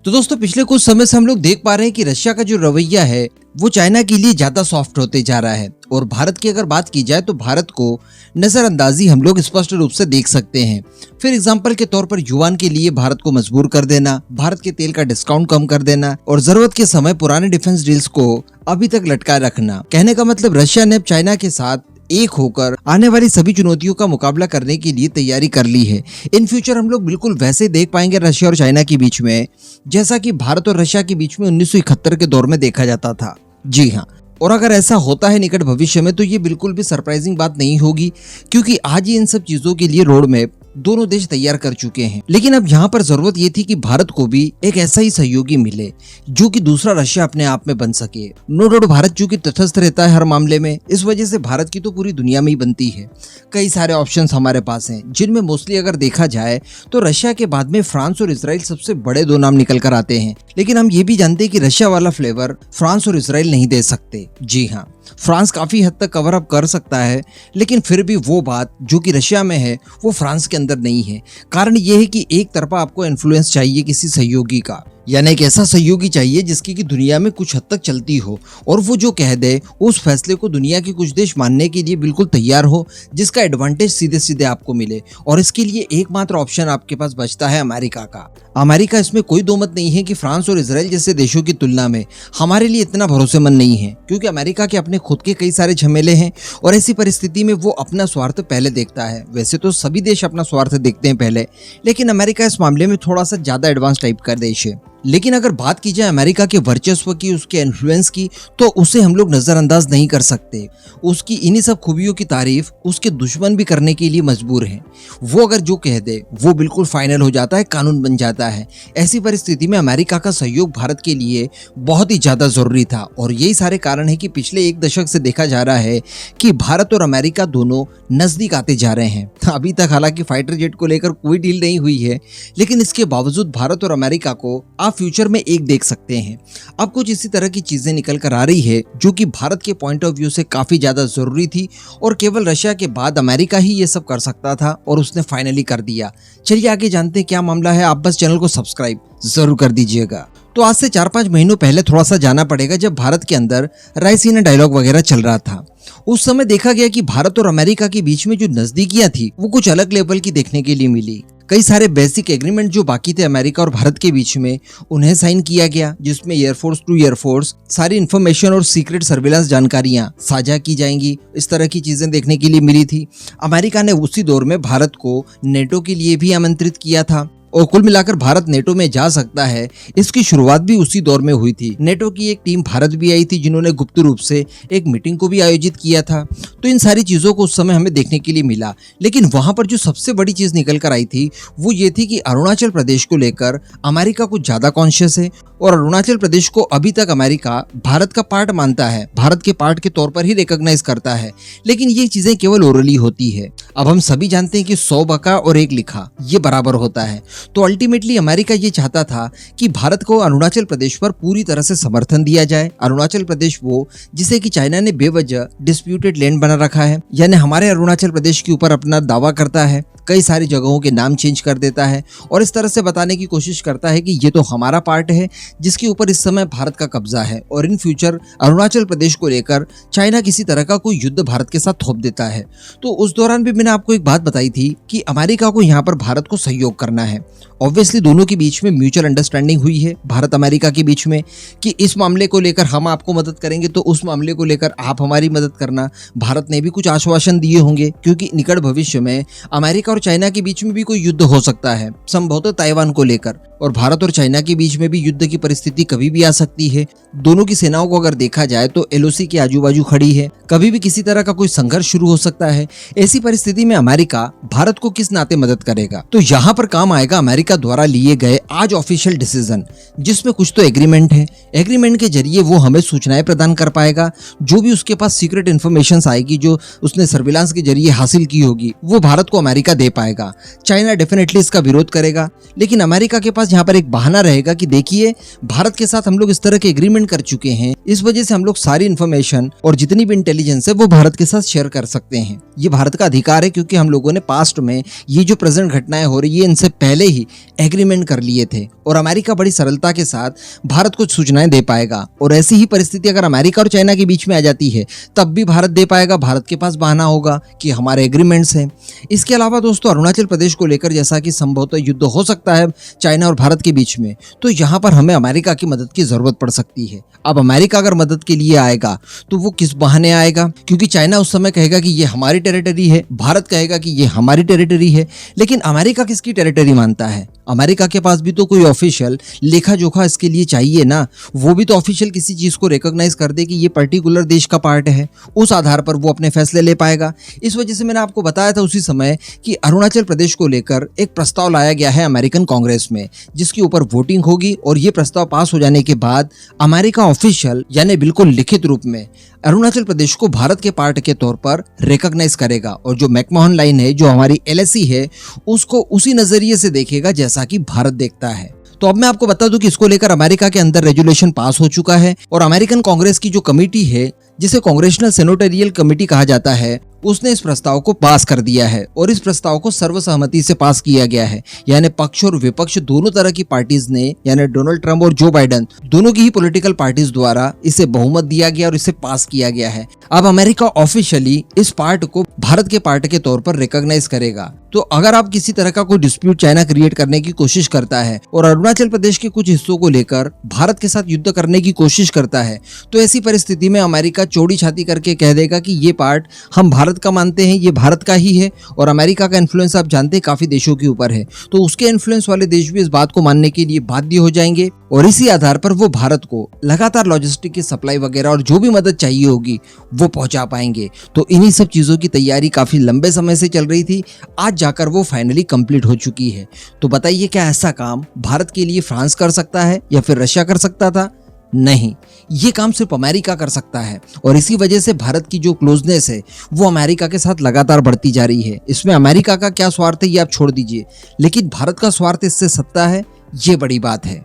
तो दोस्तों पिछले कुछ समय से हम लोग देख पा रहे हैं कि रशिया का जो रवैया है वो चाइना के लिए ज्यादा सॉफ्ट होते जा रहा है। और भारत की अगर बात की जाए तो भारत को नजरअंदाजी हम लोग स्पष्ट रूप से देख सकते हैं। फिर एग्जांपल के तौर पर युआन के लिए भारत को मजबूर कर देना, भारत के तेल का डिस्काउंट कम कर देना और जरूरत के समय पुराने डिफेंस डील्स को अभी तक लटका रखना। कहने का मतलब रशिया ने चाइना के साथ एक होकर आने वाली सभी चुनौतियों का मुकाबला करने के लिए तैयारी कर ली है। इन फ्यूचर हम लोग बिल्कुल वैसे देख पाएंगे रशिया और चाइना के बीच में जैसा कि भारत और रशिया के बीच में 1971 के दौर में देखा जाता था। जी हाँ, और अगर ऐसा होता है निकट भविष्य में तो ये बिल्कुल भी सरप्राइजिंग बात नहीं होगी, क्योंकि आज ही इन सब चीजों के लिए रोड मैप दोनों देश तैयार कर चुके हैं। लेकिन अब यहाँ पर जरूरत ये थी कि भारत को भी एक ऐसा ही सहयोगी मिले जो कि दूसरा रशिया अपने आप में बन सके। नो डाउट भारत जो कि तटस्थ रहता है हर मामले में, इस वजह से भारत की तो पूरी दुनिया में ही बनती है। कई सारे ऑप्शंस हमारे पास हैं, जिनमें मोस्टली अगर देखा जाए तो रशिया के बाद में फ्रांस और इसराइल सबसे बड़े दो नाम निकल कर आते हैं। लेकिन हम ये भी जानते हैं कि रशिया वाला फ्लेवर फ्रांस और इसराइल नहीं दे सकते। जी हाँ, फ्रांस काफी हद तक कवर अप कर सकता है, लेकिन फिर भी वो बात जो कि रशिया में है वो फ्रांस के अंदर नहीं है। कारण ये है कि एक तरफा आपको इन्फ्लुएंस चाहिए किसी सहयोगी का, यानी एक ऐसा सहयोगी चाहिए जिसकी की दुनिया में कुछ हद तक चलती हो और वो जो कह दे उस फैसले को दुनिया के कुछ देश मानने के लिए बिल्कुल तैयार हो, जिसका एडवांटेज सीधे सीधे आपको मिले। और इसके लिए एकमात्र ऑप्शन आपके पास बचता है अमेरिका का। अमेरिका, इसमें कोई दो मत नहीं है कि फ्रांस और इसराइल जैसे देशों की तुलना में हमारे लिए इतना भरोसेमंद नहीं है, क्योंकि अमेरिका के अपने खुद के कई सारे झमेले हैं और ऐसी परिस्थिति में वो अपना स्वार्थ पहले देखता है। वैसे तो सभी देश अपना स्वार्थ देखते हैं पहले, लेकिन अमेरिका इस मामले में थोड़ा सा ज्यादा एडवांस टाइप का देश है। लेकिन अगर बात की जाए अमेरिका के वर्चस्व की, उसके इन्फ्लुएंस की, तो उसे हम लोग नजरअंदाज नहीं कर सकते। उसकी इन्हीं सब खूबियों की तारीफ उसके दुश्मन भी करने के लिए मजबूर हैं। वो अगर जो कह दे वो बिल्कुल फाइनल हो जाता है, कानून बन जाता है। ऐसी परिस्थिति में अमेरिका का सहयोग भारत के लिए बहुत ही ज्यादा जरूरी था और यही सारे कारण है कि पिछले एक दशक से देखा जा रहा है कि भारत और अमेरिका दोनों नजदीक आते जा रहे हैं। अभी तक हालांकि फाइटर जेट को लेकर कोई डील नहीं हुई है, लेकिन इसके बावजूद भारत और अमेरिका को आप फ्यूचर में एक देख सकते हैं। अब कुछ इसी तरह की चीजें निकल कर आ रही है जो कि भारत के पॉइंट ऑफ व्यू से काफी ज्यादा जरूरी थी और केवल रशिया के बाद अमेरिका ही ये सब कर सकता था और उसने फाइनली कर दिया। चलिए आगे जानते हैं क्या मामला है। आप बस चैनल को सब्सक्राइब जरूर कर दीजिएगा। तो आज से 4-5 महीनों पहले थोड़ा सा जाना पड़ेगा, जब भारत के अंदर रायसीना डायलॉग वगैरह चल रहा था। उस समय देखा गया कि भारत और अमेरिका के बीच में जो नजदीकियां थी वो कुछ अलग लेवल की देखने के लिए मिली। कई सारे बेसिक एग्रीमेंट जो बाकी थे अमेरिका और भारत के बीच में, उन्हें साइन किया गया, जिसमें एयरफोर्स टू एयरफोर्स सारी इन्फॉर्मेशन और सीक्रेट सर्विलांस जानकारियां साझा की जाएंगी। इस तरह की चीजें देखने के लिए मिली थी। अमेरिका ने उसी दौर में भारत को नेटो के लिए भी आमंत्रित किया था और कुल मिलाकर भारत नेटो में जा सकता है, इसकी शुरुआत भी उसी दौर में हुई थी। नेटो की एक टीम भारत भी आई थी, जिन्होंने गुप्त रूप से एक मीटिंग को भी आयोजित किया था। तो इन सारी चीजों को उस समय हमें देखने के लिए मिला। लेकिन वहां पर जो सबसे बड़ी चीज निकल कर आई थी वो ये थी कि अरुणाचल प्रदेश को लेकर अमेरिका कुछ ज्यादा कॉन्शियस है और अरुणाचल प्रदेश को अभी तक अमेरिका भारत का पार्ट मानता है, भारत के पार्ट के तौर पर ही रिकॉग्नाइज करता है। लेकिन ये चीजें केवल ओरली होती है। अब हम सभी जानते हैं कि 100 बका और 1 लिखा ये बराबर होता है। तो अल्टीमेटली अमेरिका ये चाहता था कि भारत को अरुणाचल प्रदेश पर पूरी तरह से समर्थन दिया जाए। अरुणाचल प्रदेश वो जिसे कि चाइना ने बेवजह डिस्प्यूटेड लैंड बना रखा है, यानी हमारे अरुणाचल प्रदेश के ऊपर अपना दावा करता है, कई सारी जगहों के नाम चेंज कर देता है और इस तरह से बताने की कोशिश करता है कि ये तो हमारा पार्ट है जिसके ऊपर इस समय भारत का कब्जा है और इन फ्यूचर अरुणाचल प्रदेश को लेकर चाइना किसी तरह का कोई युद्ध भारत के साथ थोप देता है। तो उस दौरान भी मैंने आपको एक बात बताई थी कि अमेरिका को यहाँ पर भारत को सहयोग करना है। ऑब्वियसली दोनों के बीच में म्यूचुअल अंडरस्टैंडिंग हुई है भारत अमेरिका के बीच में कि इस मामले को लेकर हम आपको मदद करेंगे तो उस मामले को लेकर आप हमारी मदद करना। भारत ने भी कुछ आश्वासन दिए होंगे, क्योंकि निकट भविष्य में अमेरिका और चाइना के बीच में भी कोई युद्ध हो सकता है, संभवतः ताइवान को लेकर, और भारत और चाइना के बीच में भी युद्ध की परिस्थिति कभी भी आ सकती है। दोनों की सेनाओं को अगर देखा जाए तो एलओसी के आजू बाजू खड़ी है, कभी भी किसी तरह का कोई संघर्ष शुरू हो सकता है। ऐसी परिस्थिति में अमेरिका भारत को किस नाते मदद करेगा? तो यहाँ पर काम आएगा अमेरिका द्वारा लिए गए आज ऑफिशियल डिसीजन, जिसमें कुछ तो एग्रीमेंट है। एग्रीमेंट के जरिए वो हमें सूचनाएं प्रदान कर पाएगा, जो भी उसके पास सीक्रेट इन्फॉर्मेशन आएगी, जो उसने सर्विलांस के जरिए हासिल की होगी, वो भारत को अमेरिका दे पाएगा। चाइना डेफिनेटली इसका विरोध करेगा, लेकिन अमेरिका के पास यहाँ पर एक बहाना रहेगा कि देखिए भारत के साथ हम लोग इस तरह के एग्रीमेंट कर चुके हैं, इस वजह से हम लोग सारी इन्फॉर्मेशन और जितनी भी इंटेलिजेंस है वो भारत के साथ शेयर कर सकते हैं। ये भारत का अधिकार है, क्योंकि हम लोगों ने पास्ट में ये जो प्रेजेंट घटनाएं हो रही है इनसे पहले ही एग्रीमेंट कर लिए थे, और अमेरिका बड़ी सरलता के साथ भारत को सूचनाएं दे पाएगा। और ऐसी ही परिस्थिति अगर अमेरिका और चाइना के बीच में आ जाती है तब भी भारत दे पाएगा। भारत के पास बहाना होगा कि हमारे एग्रीमेंट्स हैं। इसके अलावा दोस्तों, अरुणाचल प्रदेश को लेकर जैसा कि संभवतः युद्ध हो सकता है चाइना और भारत के बीच में, तो यहाँ पर हमें अमेरिका की मदद की जरूरत पड़ सकती है। अब अमेरिका अगर मदद के लिए आएगा तो वो किस बहाने आएगा, क्योंकि चाइना उस समय कहेगा कि ये हमारी टेरिटरी है, भारत कहेगा कि ये हमारी टेरिटरी है, लेकिन अमेरिका किसकी टेरिटरी मानता है? अमेरिका के पास भी तो कोई ऑफिशियल लेखा जोखा इसके लिए चाहिए ना। वो भी तो ऑफिशियल किसी चीज को रिकॉग्नाइज कर दे कि ये पर्टिकुलर देश का पार्ट है, उस आधार पर वो अपने फैसले ले पाएगा। इस वजह से मैंने आपको बताया था उसी समय कि अरुणाचल प्रदेश को लेकर एक प्रस्ताव लाया गया है अमेरिकन कांग्रेस में, जिसके ऊपर वोटिंग होगी, और ये प्रस्ताव पास हो जाने के बाद अमेरिका ऑफिशियल यानी बिल्कुल लिखित रूप में अरुणाचल प्रदेश को भारत के पार्ट के तौर पर रिकॉग्नाइज करेगा, और जो मैकमोहन लाइन है, जो हमारी एलएसी है, उसको उसी नजरिए से देखेगा जैसा कि भारत देखता है। तो अब मैं आपको बता दूं कि इसको लेकर अमेरिका के अंदर रेजुलेशन पास हो चुका है, और अमेरिकन कांग्रेस की जो कमेटी है, जिसे कांग्रेशनल सेनेटोरियल कमेटी कहा जाता है, उसने इस प्रस्ताव को पास कर दिया है, और इस प्रस्ताव को सर्वसहमति से पास किया गया है। यानी पक्ष और विपक्ष दोनों तरह की पार्टीज ने, यानी डोनाल्ड ट्रंप और जो बाइडेन दोनों की ही पॉलिटिकल पार्टीज द्वारा इसे बहुमत दिया गया और इसे पास किया गया है। अब अमेरिका ऑफिशियली इस पार्ट को भारत के पार्ट के तौर पर रिकॉग्नाइज करेगा। तो अगर आप किसी तरह का कोई डिस्प्यूट चाइना क्रिएट करने की कोशिश करता है और अरुणाचल प्रदेश के कुछ हिस्सों को लेकर भारत के साथ युद्ध करने की कोशिश करता है, तो ऐसी परिस्थिति में अमेरिका चौड़ी छाती करके कह देगा कि ये पार्ट हम भारत का मानते हैं, ये भारत का ही है। और अमेरिका का इन्फ्लुएंस आप जानते हैं काफी देशों के ऊपर है, तो उसके इन्फ्लुएंस वाले देश भी इस बात को मानने के लिए बाध्य हो जाएंगे, और इसी आधार पर वो भारत को लगातार लॉजिस्टिक की सप्लाई वगैरह और जो भी मदद चाहिए होगी वो पहुंचा पाएंगे। तो इन्हीं सब चीजों की तैयारी काफी लंबे समय से चल रही थी, आज जाकर वो फाइनली कंप्लीट हो चुकी है। तो बताइए, क्या ऐसा काम भारत के लिए फ्रांस कर सकता है या फिर रशिया कर सकता था? नहीं, ये काम सिर्फ अमेरिका कर सकता है, और इसी वजह से भारत की जो क्लोजनेस है वो अमेरिका के साथ लगातार बढ़ती जा रही है। इसमें अमेरिका का क्या स्वार्थ है ये आप छोड़ दीजिए, लेकिन भारत का स्वार्थ इससे सत्ता है, ये बड़ी बात है।